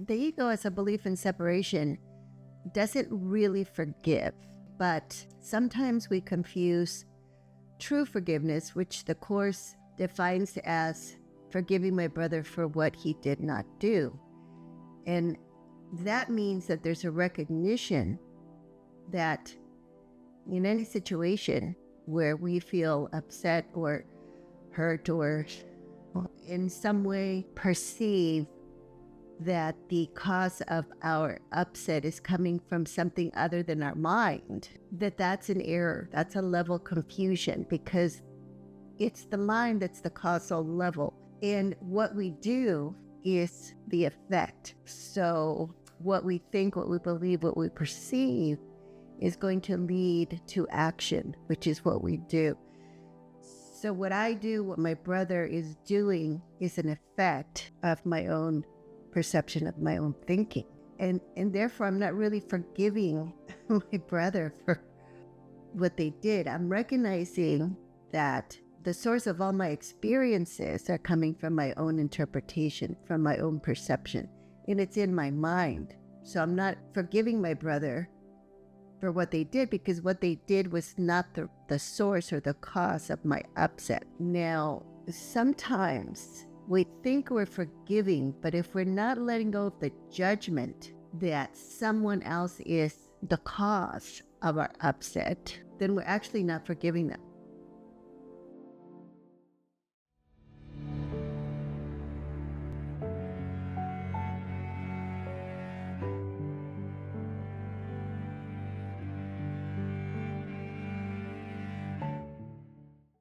the ego, as a belief in separation, doesn't really forgive, but sometimes we confuse true forgiveness, which the Course defines as forgiving my brother for what he did not do. And that means that there's a recognition that in any situation where we feel upset or hurt or in some way perceive that the cause of our upset is coming from something other than our mind, that's an error. That's a level confusion, because it's the mind that's the causal level. And what we do is the effect. So what we think, what we believe, what we perceive is going to lead to action, which is what we do. So what I do, what my brother is doing, is an effect of my own perception, of my own thinking. And therefore, I'm not really forgiving my brother for what they did. I'm recognizing that the source of all my experiences are coming from my own interpretation, from my own perception, and it's in my mind. So I'm not forgiving my brother for what they did, because what they did was not the source or the cause of my upset. Now, sometimes we think we're forgiving, but if we're not letting go of the judgment that someone else is the cause of our upset, then we're actually not forgiving them.